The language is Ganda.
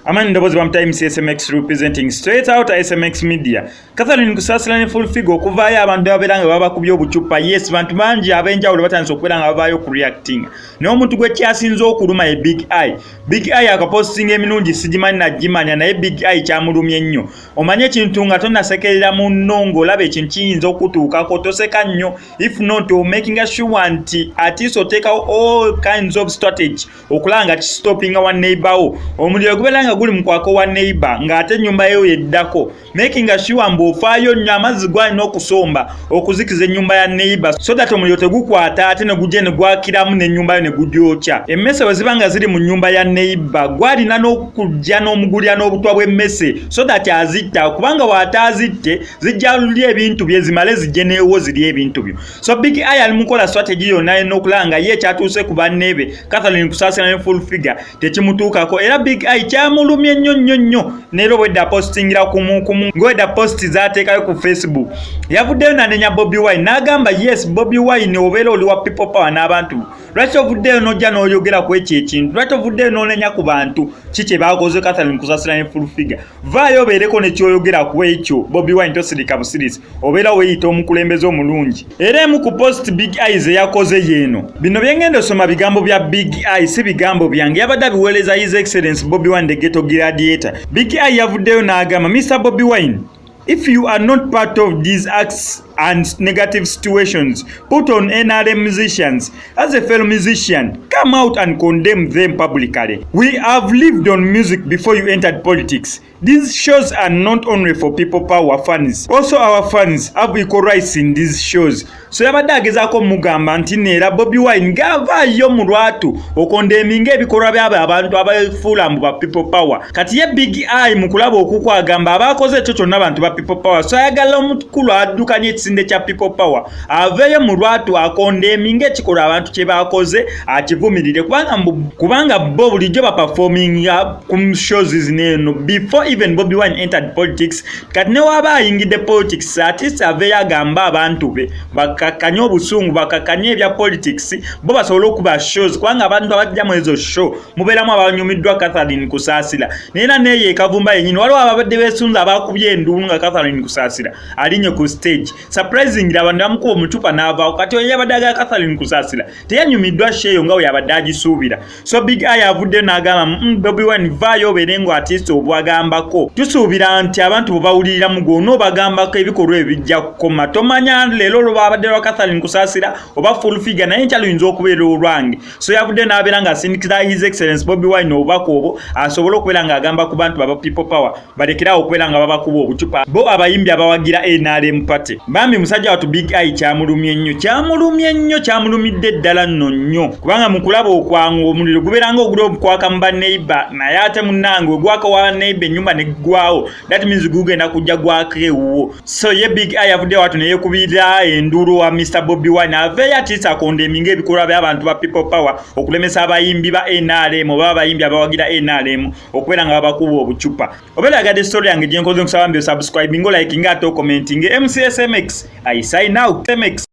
Amani Ndobozi bamutayi SMX representing straight out SMX media. Catherine Kusasira ne full figure okuvaayo abantu ababeranga baba kubyo obucupa. Yes, bantu bangi abenjawulo batandise okubeera nga bavaayo ku reacting. Naye omuntu gwe kyasinze okuluma ye Big Eye. Big Eye akapostinga emirungi sigimanyi nagimanya naye Big Eye kyamulumye ennyo. Omanye ekintu nga tonnasekerera munno ng'olaba ekintu kiyinza okutuukako toseka nnyo. If not, making sure nti ati oteekawo all kinds of strategy okulaba nga kistoppinga wa neighbor wo. Omuliro gubeera guli mukwako wa neighbor ng'ate ennyumba yo yeddako, making sure mbu ofaayo nnyo amazzi gwalina okusomba okuzikiza ennyumba ya neighbor so that omuliro tegukwata ate ne gujja ne gwakiramu n'ennyumba yo ne gugyokya. Emmese bwe ziba nga ziri mu nnyumba ya neighbor gwalina n'okujja n'omugulira n'obutwa bw'emmese so that azitta, kubanga bw'ataazitte zijja lulya ebintu bye zimale zijje neewo zirya ebintu byo. So Big Eye ali mukola strategy yonna n'okulaba nga ye kyatuuse ku banneebe Catherine Kusasira ne full figure tekimutuukako, era Big Eye kyamulumye nnyo neero bwedda postingira kumu ng'wedda posti zaateekayo ku Facebook. Yavuddeyo n'anenya Bobi Wine n'agamba yes Bobi Wine obeera oli wa people power n'abantu. Lwaki ovuddeyo n'ojja n'oyogera ku ekyo ekintu? Lwaki ovuddeyo n'onenya ku bantu ki kye baakoze Catherine Kusasira ne full figure? Vaayo obeereko ne kyoyogera ku ekyo. Bobi Wine tosirika busirisi, obeera weeyita omukulembeze omulungi. Era emu ku post Big Eye ze yakoze yeeno. Bino bye ngenda osoma bigambo bya Big Eye si bigambo byange, yabadde abiweereza His Excellency Bobi Wine the Ghetto Gladiator. Big Eye yavuddeyo n'agamba Mr. Bobi Wine, if you are not part of these acts and negative situations put on NRM musicians, as a fellow musician, come out and condemn them publicly. We have lived on music before you entered politics. These shows are not only for people power fans, also our fans have equal rights in these shows. So yabadde agezaako mugamba nti neera Bobi Wine ng'avaayo mu lwatu okondeminga ebikolwa byabo abantu abafuula mbu ba people power. Kati ye Big Eye mu kulaba okukwagamba abaakoze ekyo kyonna abantu ba people power, so ayagala omukulu addukanye ekisinde kya people power aveeyo mu lwatu akondeminga ekikolwa abantu kye baakoze akivumirire, kubanga bo bulijjo baperforminga ku shows zineeno before even Bobi Wine entered politics. Kati ne waba ayingidde politics artist aveeyo agamba abantu be bakakanye obusungu bakakanye ebya politics bo basobola okuba shows, kubanga abantu abajja mu ezo show mubeeramu abanyumiddwa Catherine Kusasira. Neera neye Kavumba yennyini waliwo ababadde beesunza abakubye enduulu nga Catherine Kusasira alinye ku stage. Surprisingly abantu bamukuba omucupa n'avaawo, kati oyo yabadde aga Catherine Kusasira teyanyumiddwa sheeyo nga we yabadde agisuubira. So Big Eye avudde n'agamba Bobi Wine vaayo obeere ngu artist obwagambako, tusuubira nti abantu bwe bawulirira mu gwo n'obagambako ebikolwa ebijja kukoma. Tomanya leero olwo babadde lwa Catherine Kusasira oba full figure naye nkyaluyinza okubeera olwange. So yavudde n'abeera ng'asindikiza His Excellency Bobi Wine obubaka obwo asobole okubeera ng'agamba ku bantu baba people power balekerawo okubeera nga babakuba obucupa bo abayimbi abawagira NRM party. Bambi musajja watu Big Eye kyamulumye nnyo kyamulumidde ddala nno nnyo, kubanga mu kulaba okwangu omuliro gubeera ng'oguli okwaka mu baneighbor naye ate munnange ogwaka wa neighbor ennyumba ne ggwawo, that means gugenda kujja gwaka ewuwo. So ye Big Eye avudde watu ne yeekubira enduulu wa Mr. Bobi Wine aveeyo atiisa akondeminga ebikolwa by'abantu ba people power okulemesa abayimbi ba NRM oba abayimbi abawagira NRM okubeera nga babakuba obucupa. Obeera yagadde story yange gye nkoze nkusaba mbi osubscribe ngo like nga ate commenting. MCSMX I sign out. MX